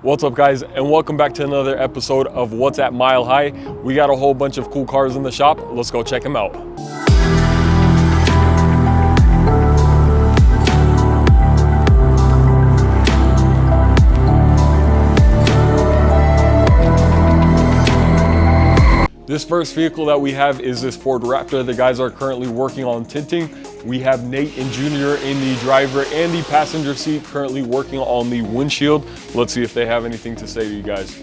What's up, guys, and welcome back to another episode of What's at Mile High. We got a whole bunch of cool cars in the shop. Let's go check them out. This first vehicle that we have is this Ford Raptor. The guys are currently working on tinting. We have Nate and Junior in the driver and the passenger seat currently working on the windshield. Let's see if they have anything to say to you guys.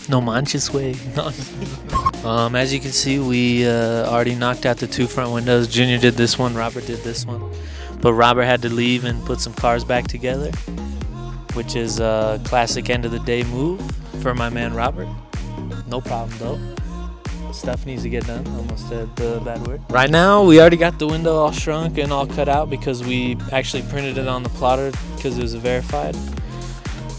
No manches way. As you can see, we already knocked out the two front windows. Junior did this one, Robert did this one. But Robert had to leave and put some cars back together, which is a classic end of the day move for my man Robert. No problem though. Stuff needs to get done. Almost said the bad word. Right now, we already got the window all shrunk and all cut out because we actually printed it on the plotter because it was verified.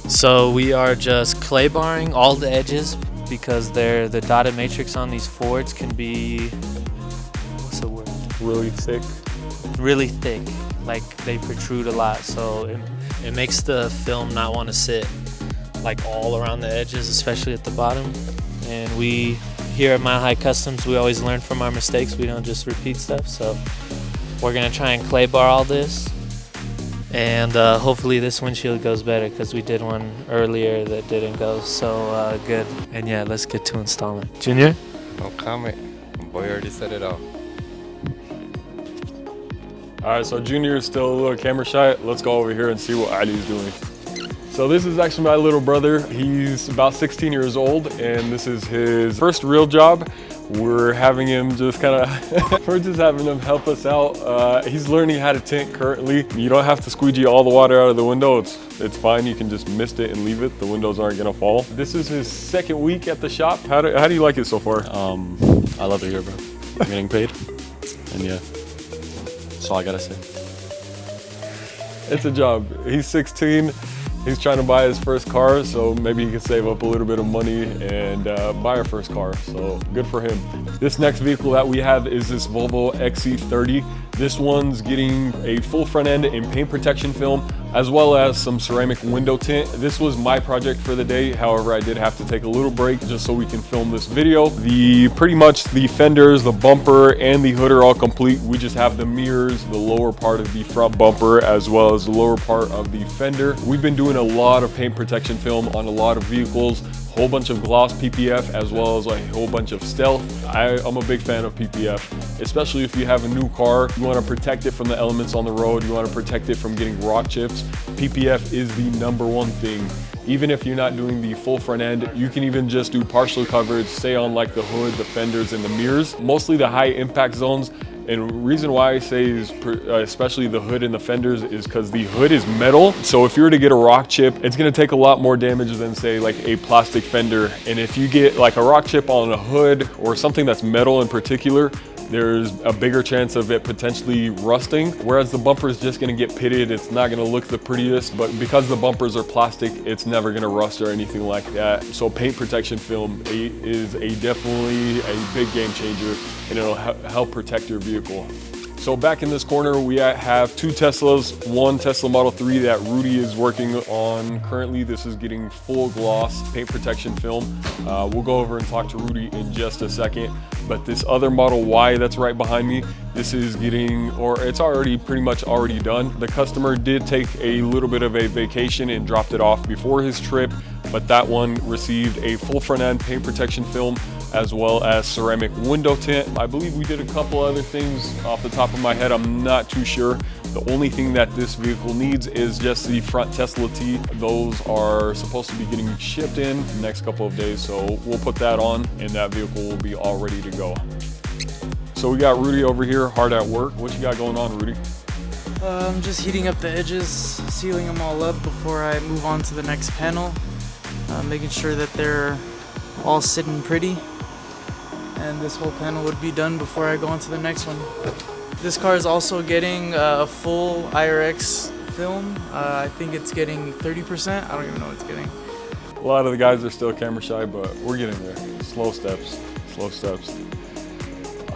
So we are just clay barring all the edges because the dotted matrix on these Fords can be, what's the word? Really thick. Really thick. Like they protrude a lot. So it makes the film not want to sit like all around the edges, especially at the bottom. And we here at Mile High Customs, we always learn from our mistakes. We don't just repeat stuff. So we're gonna try and clay bar all this, and hopefully this windshield goes better because we did one earlier that didn't go so good. And yeah, let's get to installing. Junior? No comment. Boy already said it all. All right, so Junior is still a little camera shy. Let's go over here and see what Ali's doing. So this is actually my little brother. He's about 16 years old, and this is his first real job. We're having him just kind of, we're just having him help us out. He's learning how to tint currently. You don't have to squeegee all the water out of the window. It's fine. You can just mist it and leave it. The windows aren't gonna fall. This is his second week at the shop. How do you like it so far? I love it here, bro. I'm getting paid, and yeah, that's all I gotta say. It's a job. He's 16. He's trying to buy his first car, so maybe he can save up a little bit of money and buy our first car, so good for him. This next vehicle that we have is this Volvo XC30. This one's getting a full front end in paint protection film, as well as some ceramic window tint. This was my project for the day. However, I did have to take a little break just so we can film this video. Pretty much the fenders, the bumper, and the hood are all complete. We just have the mirrors, the lower part of the front bumper, as well as the lower part of the fender. We've been doing a lot of paint protection film on a lot of vehicles. Whole bunch of gloss PPF, as well as a whole bunch of stealth. I'm a big fan of PPF, especially if you have a new car. You want to protect it from the elements on the road. You want to protect it from getting rock chips. PPF is the #1 thing. Even if you're not doing the full front end, you can even just do partial coverage, say on like the hood, the fenders, and the mirrors. Mostly the high impact zones. And the reason why I say is especially the hood and the fenders is because the hood is metal. So if you were to get a rock chip, it's gonna take a lot more damage than say like a plastic fender. And if you get like a rock chip on a hood or something that's metal in particular, there's a bigger chance of it potentially rusting. Whereas the bumper is just gonna get pitted. It's not gonna look the prettiest, but because the bumpers are plastic, it's never gonna rust or anything like that. So paint protection film is definitely a big game changer, and it'll help protect your vehicle. So back in this corner, we have two Teslas, one Tesla Model 3 that Rudy is working on currently. This is getting full gloss paint protection film. We'll go over and talk to Rudy in just a second. But this other Model Y that's right behind me, this is getting, or it's already pretty much already done. The customer did take a little bit of a vacation and dropped it off before his trip, but that one received a full front end paint protection film, as well as ceramic window tint. I believe we did a couple other things off the top of my head. I'm not too sure. The only thing that this vehicle needs is just the front Tesla T. Those are supposed to be getting shipped in the next couple of days, so we'll put that on and that vehicle will be all ready to go. So we got Rudy over here hard at work. What you got going on, Rudy? I'm just heating up the edges, sealing them all up before I move on to the next panel, making sure that they're all sitting pretty, and this whole panel would be done before I go on to the next one. This car is also getting a full IRX film. I think it's getting 30%. I don't even know what it's getting. A lot of the guys are still camera shy, but we're getting there. Slow steps, slow steps.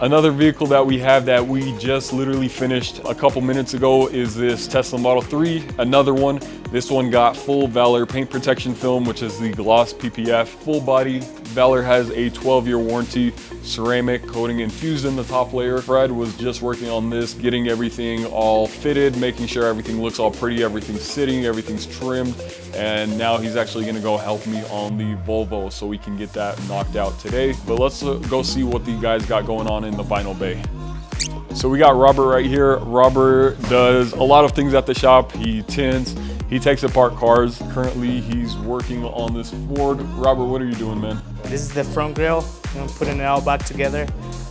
Another vehicle that we have that we just literally finished a couple minutes ago is this Tesla Model 3, another one. This one got full Valor paint protection film, which is the gloss PPF. Full body. Valor has a 12-year warranty. Ceramic coating infused in the top layer. Fred was just working on this, getting everything all fitted, making sure everything looks all pretty, everything's sitting, everything's trimmed, and now he's actually gonna go help me on the Volvo so we can get that knocked out today. But let's go see what the guys got going on in the vinyl bay. So we got Robert right here. Robert does a lot of things at the shop. He tints, he takes apart cars. Currently, he's working on this Ford. Robert, what are you doing, man? This is the front grille. I'm putting it all back together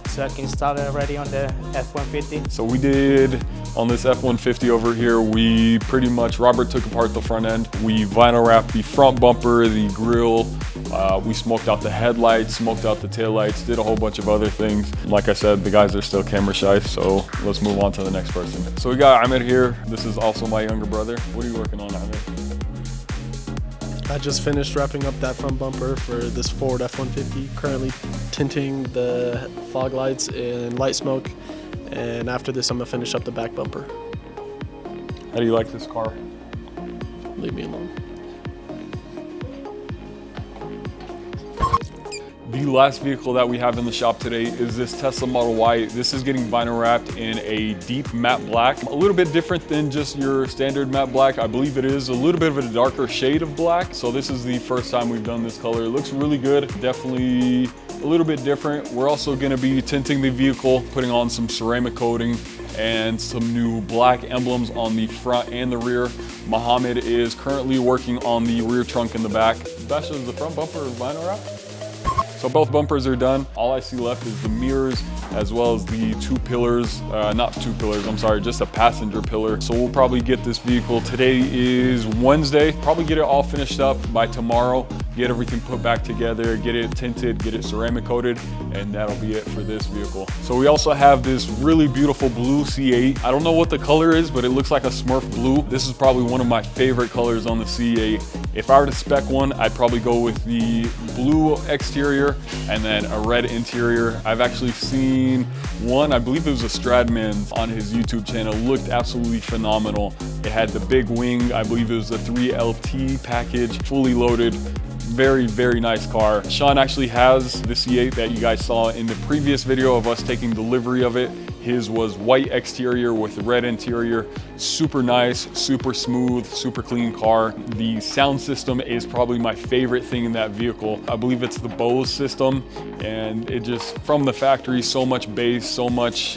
so I can install it already on the F-150. So we did, on this F-150 over here, we pretty much, Robert took apart the front end. We vinyl wrapped the front bumper, the grille. We smoked out the headlights, smoked out the taillights, did a whole bunch of other things. Like I said, the guys are still camera shy, so let's move on to the next person. So we got Ahmed here. This is also my younger brother. What are you working on, Ahmed? I just finished wrapping up that front bumper for this Ford F-150. Currently tinting the fog lights and light smoke. And after this, I'm gonna finish up the back bumper. How do you like this car? Leave me alone. The last vehicle that we have in the shop today is this Tesla Model Y. This is getting vinyl wrapped in a deep matte black. A little bit different than just your standard matte black. I believe it is a little bit of a darker shade of black. So this is the first time we've done this color. It looks really good. Definitely a little bit different. We're also gonna be tinting the vehicle, putting on some ceramic coating and some new black emblems on the front and the rear. Mohammed is currently working on the rear trunk and the back. Basha, is the front bumper vinyl wrapped? So both bumpers are done. All I see left is the mirrors as well as the two pillars, not two pillars, I'm sorry, just a passenger pillar. So we'll probably get this vehicle, today is Wednesday, probably get it all finished up by tomorrow, get everything put back together, get it tinted, get it ceramic coated, and that'll be it for this vehicle. So we also have this really beautiful blue C8. I don't know what the color is, but it looks like a Smurf blue. This is probably one of my favorite colors on the C8. If I were to spec one, I'd probably go with the blue exterior and then a red interior. I've actually seen one, I believe it was a Stradman on his YouTube channel, looked absolutely phenomenal. It had the big wing, I believe it was a 3LT package, fully loaded. Very, very nice car. Sean actually has the C8 that you guys saw in the previous video of us taking delivery of it. His was white exterior with red interior. Super nice, super smooth, super clean car. The sound system is probably my favorite thing in that vehicle. I believe it's the Bose system, and it just, from the factory, so much bass, so much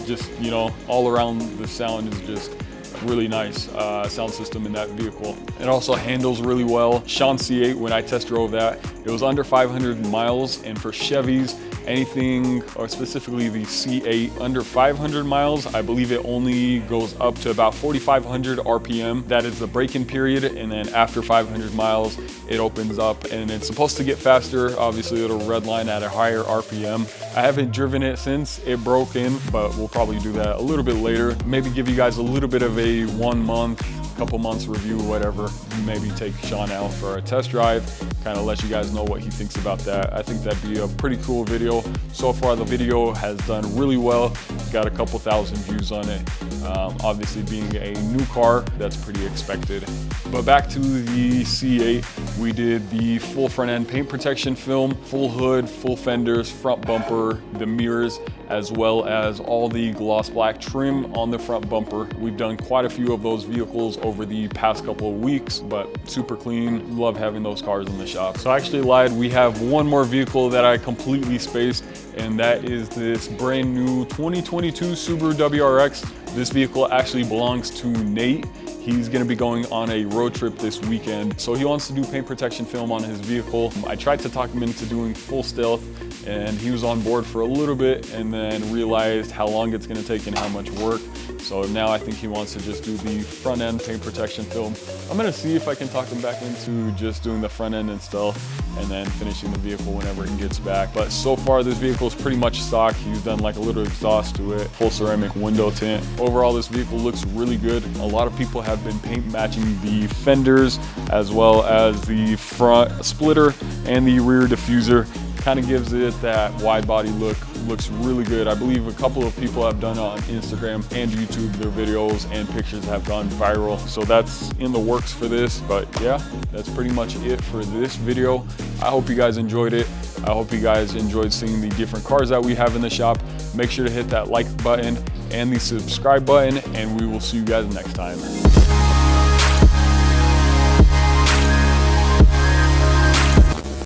just, you know, all around the sound is just really nice sound system in that vehicle. It also handles really well. Sean C8, when I test drove that, it was under 500 miles, and for Chevys, anything, or specifically the C8, under 500 miles, I believe it only goes up to about 4,500 RPM. That is the break-in period, and then after 500 miles, it opens up, and it's supposed to get faster. Obviously, it'll redline at a higher RPM. I haven't driven it since it broke in, but we'll probably do that a little bit later. Maybe give you guys a little bit of a 1 month, couple months review, whatever. Maybe take Sean out for a test drive, kind of let you guys know what he thinks about that. I think that'd be a pretty cool video. So far, the video has done really well. Got a couple thousand views on it. Obviously, being a new car, that's pretty expected. But back to the C8, we did the full front end paint protection film, full hood, full fenders, front bumper, the mirrors, as well as all the gloss black trim on the front bumper. We've done quite a few of those vehicles over the past couple of weeks, but super clean. Love having those cars in the shop. So I actually lied. We have one more vehicle that I completely spaced, and that is this brand new 2022 Subaru WRX. This vehicle actually belongs to Nate. He's gonna be going on a road trip this weekend. So he wants to do paint protection film on his vehicle. I tried to talk him into doing full stealth, and he was on board for a little bit and then realized how long it's gonna take and how much work. So now I think he wants to just do the front end paint protection film. I'm gonna see if I can talk him back into just doing the front end and stealth and then finishing the vehicle whenever he gets back. But so far this vehicle is pretty much stock. He's done like a little exhaust to it, full ceramic window tint. Overall, this vehicle looks really good. A lot of people have been paint matching the fenders as well as the front splitter and the rear diffuser. Kind of gives it that wide body look looks really good. I believe a couple of people have done it on Instagram and YouTube. Their videos and pictures have gone viral. So that's in the works for this. But yeah, that's pretty much it for this video. I hope you guys enjoyed it. I hope you guys enjoyed seeing the different cars that we have in the shop. Make sure to hit that like button and the subscribe button, and we will see you guys next time.